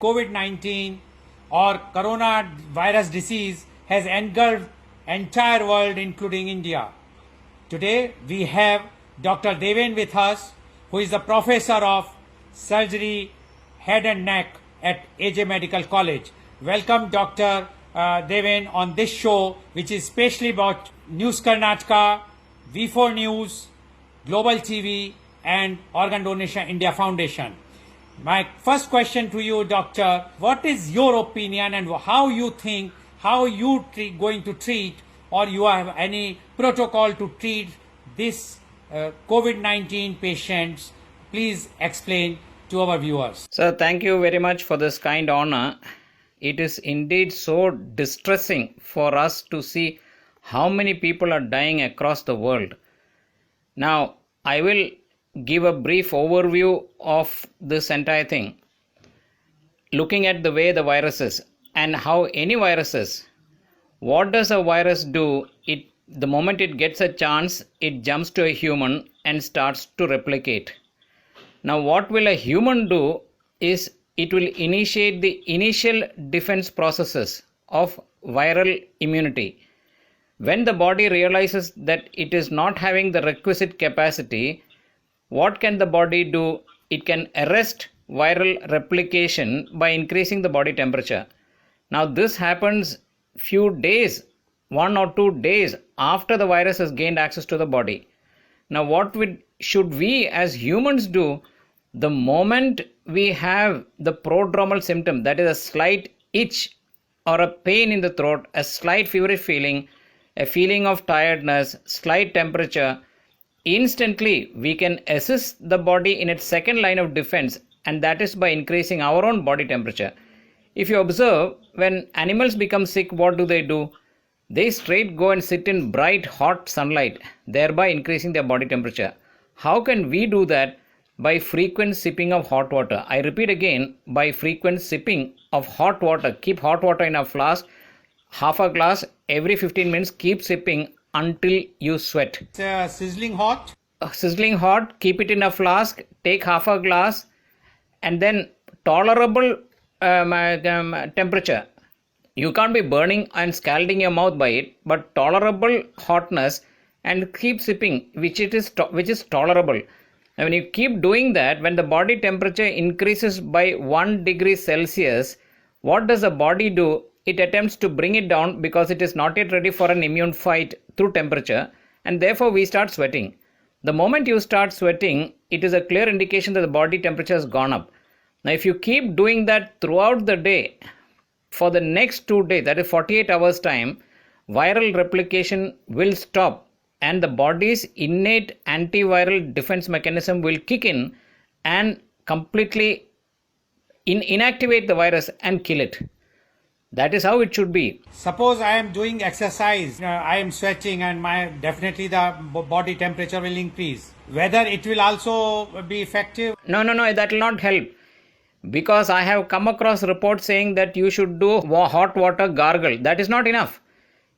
COVID-19 or coronavirus disease has engulfed entire world including India. Today we have Dr. Deven with us, who is the professor of surgery, head and neck at AJ Medical College. Welcome Dr. Deven on this show, which is specially about News Karnataka, V4 News, Global TV and Organ Donation India Foundation. My first question to you, Doctor, what is your opinion and how you think, how you going to treat, or you have any protocol to treat this COVID-19 patients? Please explain to our viewers. Sir, thank you very much for this kind honor. It is indeed so distressing for us to see how many people are dying across the world. Now, I will give a brief overview of this entire thing. Looking at the way the virus is and how any virus is, what does a virus do? The moment it gets a chance, it jumps to a human and starts to replicate. Now, what will a human do is it will initiate the initial defense processes of viral immunity. When the body realizes that it is not having the requisite capacity, what can the body do? It can arrest viral replication by increasing the body temperature. Now this happens few days, 1 or 2 days after the virus has gained access to the body. Now what should we as humans do? The moment we have the prodromal symptom, that is a slight itch or a pain in the throat, a slight feverish feeling, a feeling of tiredness, slight temperature, instantly we can assist the body in its second line of defense, and that is by increasing our own body temperature. If you observe, when animals become sick, what do? They straight go and sit in bright hot sunlight, thereby increasing their body temperature. How can we do that? By frequent sipping of hot water. I repeat again, by frequent sipping of hot water. Keep hot water in a flask, half a glass every 15 minutes, keep sipping until you sweat. It's sizzling hot? Sizzling hot, keep it in a flask, take half a glass, and then tolerable temperature. You can't be burning and scalding your mouth by it, but tolerable hotness, and keep sipping, which is tolerable. And when you keep doing that, when the body temperature increases by 1 degree Celsius, what does the body do? It attempts to bring it down because it is not yet ready for an immune fight through temperature, and therefore we start sweating. The moment you start sweating, it is a clear indication that the body temperature has gone up. Now if you keep doing that throughout the day, for the next 2 days, that is 48 hours time, viral replication will stop and the body's innate antiviral defense mechanism will kick in and completely inactivate the virus and kill it. That is how it should be. Suppose I am doing exercise, I am sweating, and definitely the body temperature will increase. Whether it will also be effective? No, that will not help. Because I have come across reports saying that you should do hot water gargle. That is not enough.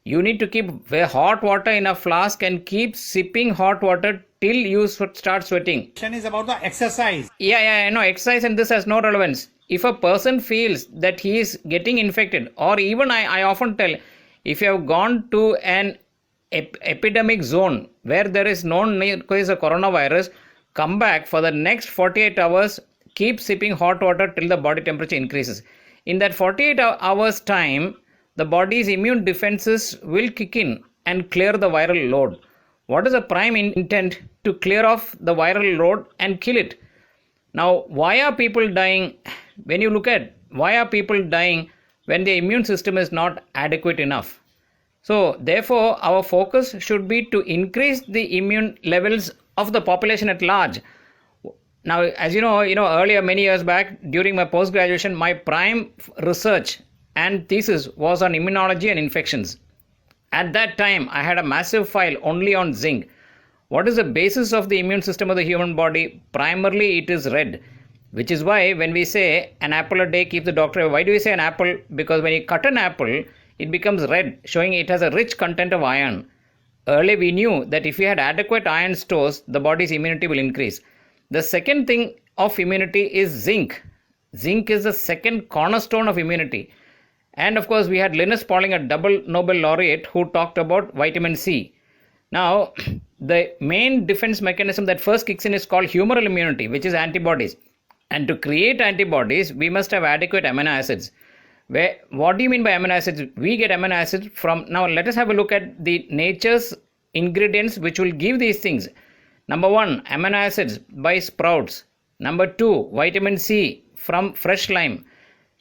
You need to keep hot water in a flask and keep sipping hot water till you start sweating. Question is about the exercise. Yeah, no, exercise and this has no relevance. If a person feels that he is getting infected, or even I often tell, if you have gone to an epidemic zone where there is known case of coronavirus, come back for the next 48 hours, keep sipping hot water till the body temperature increases. In that 48 hours time, the body's immune defenses will kick in and clear the viral load. What is the prime intent? To clear off the viral load and kill it. Now, why are people dying? When you look at why are people dying when the immune system is not adequate enough? So, therefore, our focus should be to increase the immune levels of the population at large. Now, as you know, earlier, many years back, during my post-graduation, my prime research and thesis was on immunology and infections. At that time, I had a massive file only on zinc. What is the basis of the immune system of the human body? Primarily, it is red. Which is why when we say an apple a day keeps the doctor away, why do we say an apple? Because when you cut an apple, it becomes red, showing it has a rich content of iron. Earlier we knew that if we had adequate iron stores, the body's immunity will increase. The second thing of immunity is zinc. Zinc is the second cornerstone of immunity. And of course, we had Linus Pauling, a double Nobel laureate, who talked about vitamin C. Now, the main defense mechanism that first kicks in is called humoral immunity, which is antibodies. And to create antibodies, we must have adequate amino acids. What do you mean by amino acids? We get amino acids from, now let us have a look at the nature's ingredients which will give these things. Number 1, amino acids by sprouts. Number 2, vitamin C from fresh lime.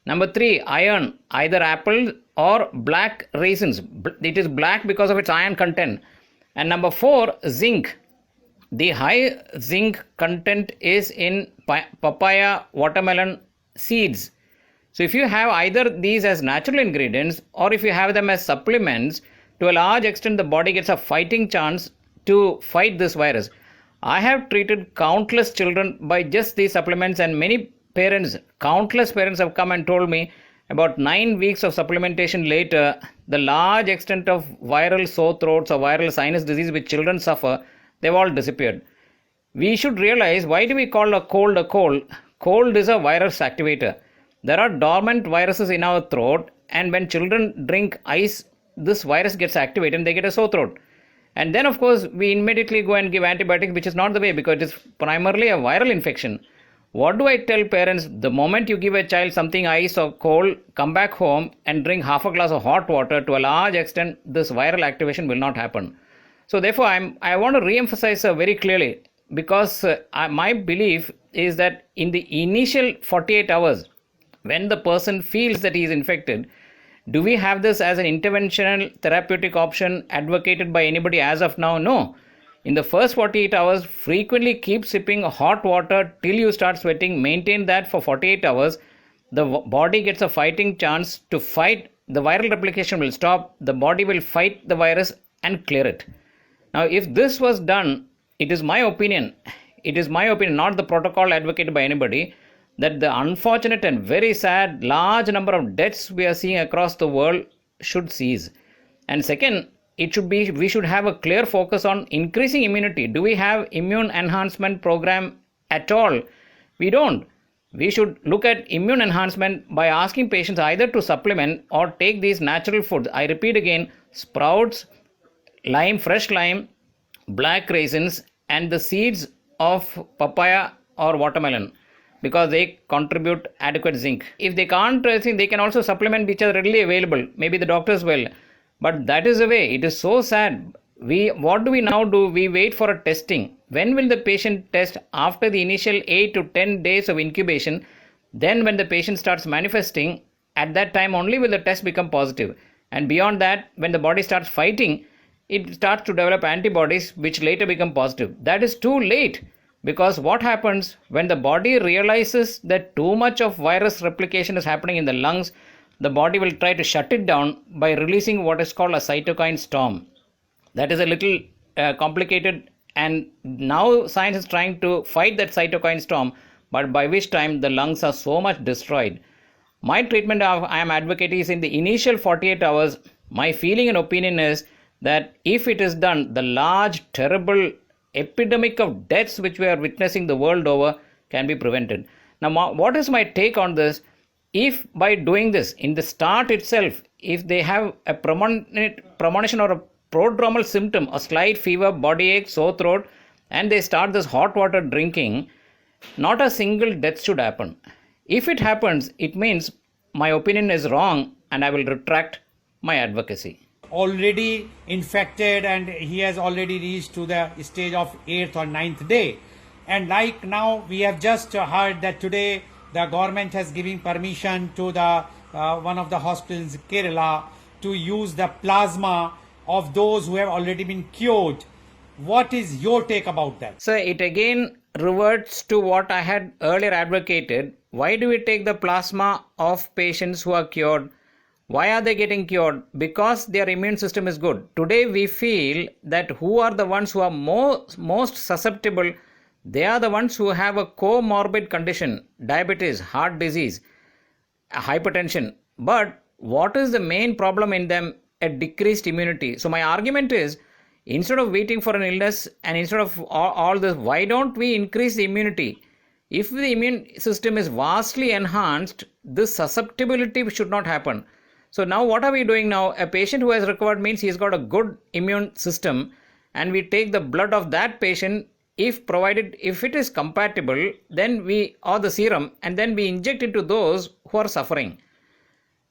Number 3, iron, either apple or black raisins. It is black because of its iron content. And number 4, zinc. The high zinc content is in papaya, watermelon seeds. So if you have either these as natural ingredients or if you have them as supplements, to a large extent the body gets a fighting chance to fight this virus. I have treated countless children by just these supplements, and many parents, countless parents have come and told me about 9 weeks of supplementation later, the large extent of viral sore throats or viral sinus disease which children suffer, they've all disappeared. We should realize, why do we call a cold a cold? Cold is a virus activator. There are dormant viruses in our throat, and when children drink ice, this virus gets activated and they get a sore throat. And then of course we immediately go and give antibiotics, which is not the way because it is primarily a viral infection. What do I tell parents? The moment you give a child something ice or cold, come back home and drink half a glass of hot water. To a large extent, this viral activation will not happen. So therefore, I want to re-emphasize very clearly, because my belief is that in the initial 48 hours, when the person feels that he is infected, do we have this as an interventional therapeutic option advocated by anybody as of now? No. In the first 48 hours, frequently keep sipping hot water till you start sweating. Maintain that for 48 hours. The body gets a fighting chance to fight. The viral replication will stop. The body will fight the virus and clear it. Now, if this was done, it is my opinion, not the protocol advocated by anybody, that the unfortunate and very sad large number of deaths we are seeing across the world should cease. And second, we should have a clear focus on increasing immunity. Do we have immune enhancement program at all? We don't. We should look at immune enhancement by asking patients either to supplement or take these natural foods. I repeat again, sprouts, lime, fresh lime, black raisins, and the seeds of papaya or watermelon, because they contribute adequate zinc. If they can't, they can also supplement which are readily available. Maybe the doctors will. But that is the way. It is so sad. What do we now do? We wait for a testing. When will the patient test? After the initial 8 to 10 days of incubation. Then when the patient starts manifesting, at that time only will the test become positive. And beyond that, when the body starts fighting, it starts to develop antibodies which later become positive. That is too late. Because what happens when the body realizes that too much of virus replication is happening in the lungs, the body will try to shut it down by releasing what is called a cytokine storm. That is a little complicated, and now science is trying to fight that cytokine storm, but by which time the lungs are so much destroyed. My treatment I am advocating is in the initial 48 hours. My feeling and opinion is that if it is done, the large, terrible epidemic of deaths which we are witnessing the world over can be prevented. Now, what is my take on this? If by doing this, in the start itself, if they have a premonition or a prodromal symptom, a slight fever, body ache, sore throat, and they start this hot water drinking, not a single death should happen. If it happens, it means my opinion is wrong and I will retract my advocacy. Already infected, and he has already reached to the stage of 8th or 9th day. And like now, we have just heard that today the government has given permission to the one of the hospitals in Kerala to use the plasma of those who have already been cured. What is your take about that? So it again reverts to what I had earlier advocated. Why do we take the plasma of patients who are cured? Why are they getting cured? Because their immune system is good. Today we feel that who are the ones who are most susceptible? They are the ones who have a comorbid condition, diabetes, heart disease, hypertension. But what is the main problem in them? A decreased immunity. So my argument is, instead of waiting for an illness and instead of all this, why don't we increase the immunity? If the immune system is vastly enhanced, this susceptibility should not happen. So now what are we doing now? A patient who has recovered means he's got a good immune system, and we take the blood of that patient, if provided, if it is compatible, then we, or the serum, and then we inject into those who are suffering.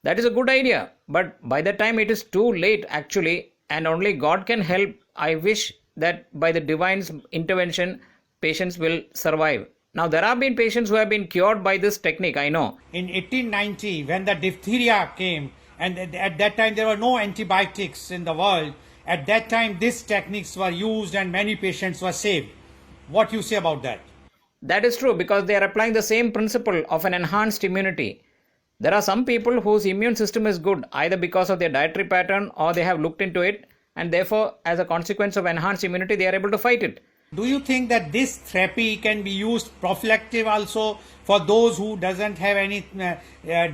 That is a good idea, but by the time it is too late actually, and only God can help. I wish that by the divine's intervention, patients will survive. Now, there have been patients who have been cured by this technique, I know. In 1890, when the diphtheria came, and at that time there were no antibiotics in the world, at that time these techniques were used and many patients were saved. What you say about that? That is true, because they are applying the same principle of an enhanced immunity. There are some people whose immune system is good, either because of their dietary pattern or they have looked into it, and therefore, as a consequence of enhanced immunity, they are able to fight it. Do you think that this therapy can be used prophylactic also for those who doesn't have any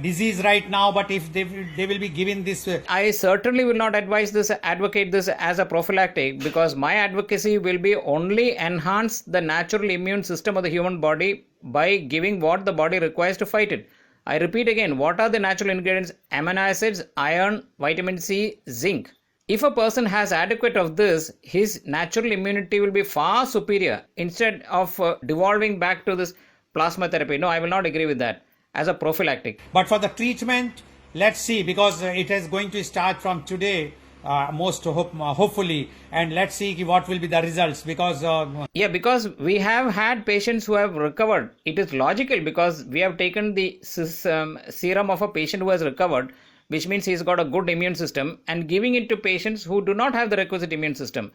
disease right now, but if they will be given this? I certainly will not advocate this as a prophylactic, because my advocacy will be only enhance the natural immune system of the human body by giving what the body requires to fight it. I repeat again, what are the natural ingredients? Amino acids, iron, vitamin C, zinc. If a person has adequate of this, his natural immunity will be far superior instead of devolving back to this plasma therapy. No, I will not agree with that as a prophylactic. But for the treatment, let's see, because it is going to start from today, hopefully, and let's see what will be the results, because because we have had patients who have recovered. It is logical, because we have taken the serum of a patient who has recovered, which means he's got a good immune system, and giving it to patients who do not have the requisite immune system.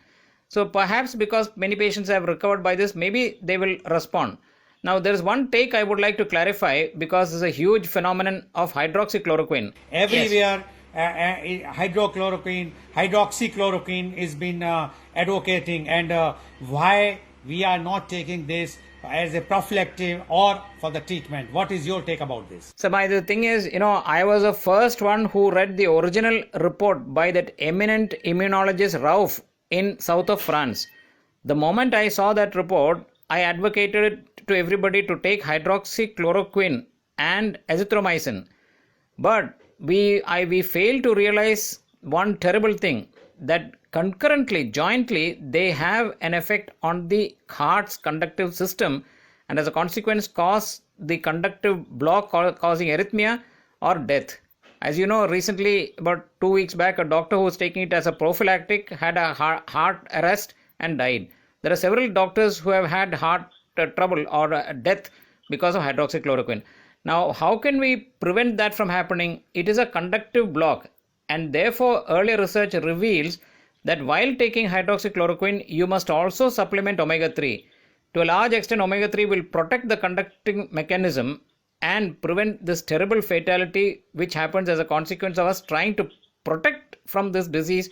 So perhaps because many patients have recovered by this, maybe they will respond. Now, there is one take I would like to clarify, because there's a huge phenomenon of hydroxychloroquine. Everywhere, hydroxychloroquine is been advocating, and why we are not taking this as a prophylactic or for the treatment. What is your take about this? So the thing is, I was the first one who read the original report by that eminent immunologist Rauf in south of France. The moment I saw that report, I advocated to everybody to take hydroxychloroquine and azithromycin. But we failed to realize one terrible thing, that concurrently, jointly, they have an effect on the heart's conductive system, and as a consequence cause the conductive block causing arrhythmia or death. As you know, recently, about 2 weeks back, a doctor who was taking it as a prophylactic had a heart arrest and died. There are several doctors who have had heart trouble or death because of hydroxychloroquine. Now, how can we prevent that from happening? It is a conductive block, and therefore earlier research reveals that while taking hydroxychloroquine, you must also supplement omega-3. To a large extent, omega-3 will protect the conducting mechanism and prevent this terrible fatality which happens as a consequence of us trying to protect from this disease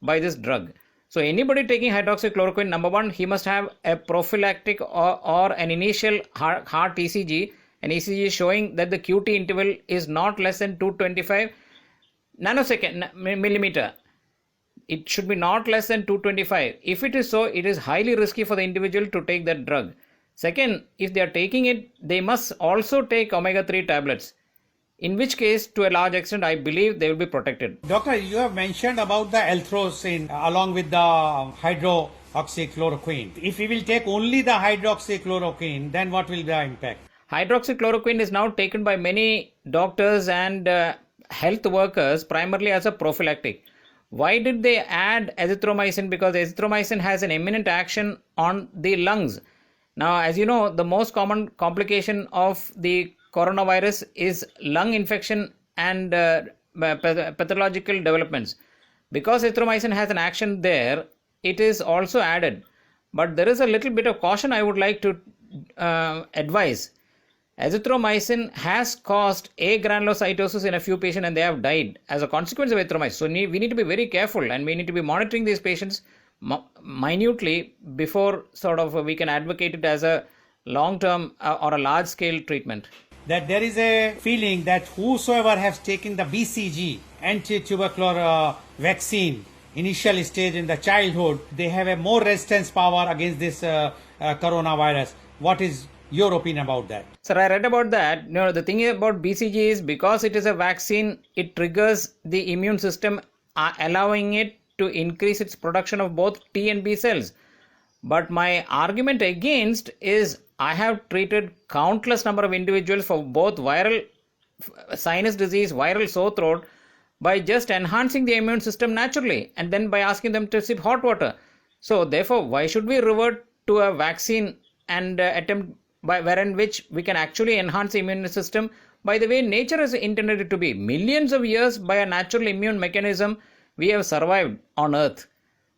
by this drug. So anybody taking hydroxychloroquine, number one, he must have a prophylactic or an initial heart ECG, an ECG showing that the QT interval is not less than 225 nanosecond millimeter. It should be not less than 225. If it is so, it is highly risky for the individual to take that drug. Second, if they are taking it, they must also take omega-3 tablets. In which case, to a large extent, I believe they will be protected. Doctor, you have mentioned about the L-throcin along with the hydroxychloroquine. If we will take only the hydroxychloroquine, then what will be the impact? Hydroxychloroquine is now taken by many doctors and health workers primarily as a prophylactic. Why did they add azithromycin? Because azithromycin has an eminent action on the lungs. Now, as you know, the most common complication of the coronavirus is lung infection and pathological developments. Because azithromycin has an action there, it is also added. But there is a little bit of caution I would like to advise. Azithromycin has caused agranulocytosis in a few patients and they have died as a consequence of azithromycin. So we need to be very careful and we need to be monitoring these patients minutely before we can advocate it as a long-term or a large-scale treatment. That there is a feeling that whosoever has taken the BCG, anti-tubercular vaccine, initial stage in the childhood, they have a more resistance power against this coronavirus. What is your opinion about that? Sir, I read about that. The thing about BCG is because it is a vaccine, it triggers the immune system, allowing it to increase its production of both T and B cells. But my argument against is I have treated countless number of individuals for both viral sinus disease, viral sore throat, by just enhancing the immune system naturally and then by asking them to sip hot water. So therefore, why should we revert to a vaccine and attempt by wherein which we can actually enhance the immune system by the way nature has intended it to be? Millions of years by a natural immune mechanism we have survived on earth.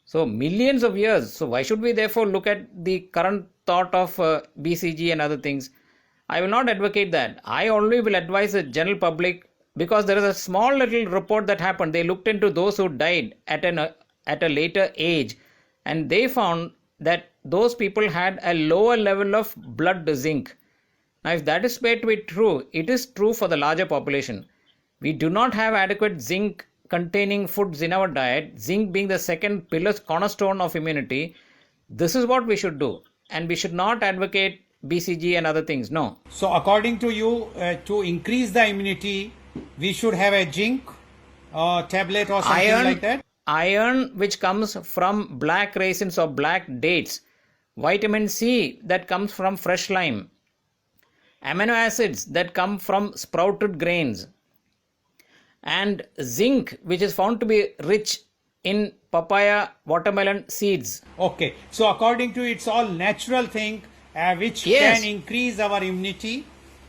So millions of years. So why should we therefore look at the current thought of BCG and other things? I will not advocate that. I only will advise the general public, because there is a small little report that happened. They looked into those who died at a later age, and they found that those people had a lower level of blood zinc. Now, if that is said to be true, it is true for the larger population. We do not have adequate zinc containing foods in our diet, zinc being the second pillar cornerstone of immunity. This is what we should do, and we should not advocate BCG and other things. No. So according to you, to increase the immunity, we should have a zinc tablet or something like that? Iron, which comes from black raisins or black dates. Vitamin C, that comes from fresh lime. Amino acids, that come from sprouted grains. And zinc, which is found to be rich in papaya, watermelon seeds. Okay. So according to you, it's all natural thing which Yes. can increase our immunity.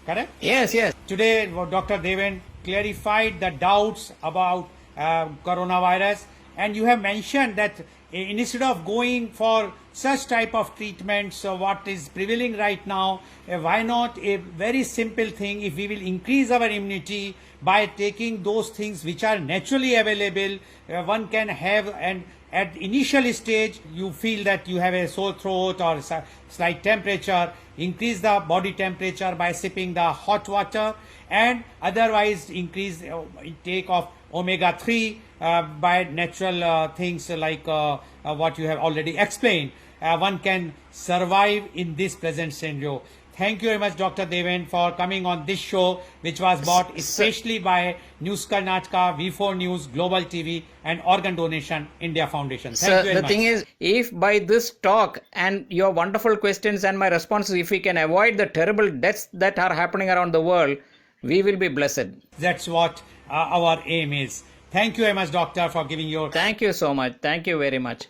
Correct? Yes. Today, Dr. Deven clarified the doubts about coronavirus, and you have mentioned that instead of going for such type of treatments, what is prevailing right now, why not a very simple thing? If we will increase our immunity by taking those things which are naturally available, one can have, and at initial stage you feel that you have a sore throat or slight temperature, increase the body temperature by sipping the hot water, and otherwise increase intake of omega-3 by natural things like what you have already explained. One can survive in this present scenario. Thank you very much, Dr. Deven, for coming on this show, which was brought especially by News Karnataka, V4 News, Global TV, and Organ Donation India Foundation. Thank you very The much. thing is, if by this talk and your wonderful questions and my responses, if we can avoid the terrible deaths that are happening around the world, we will be blessed. That's what our aim is. Thank you very much, Doctor, for giving your... Thank you so much. Thank you very much.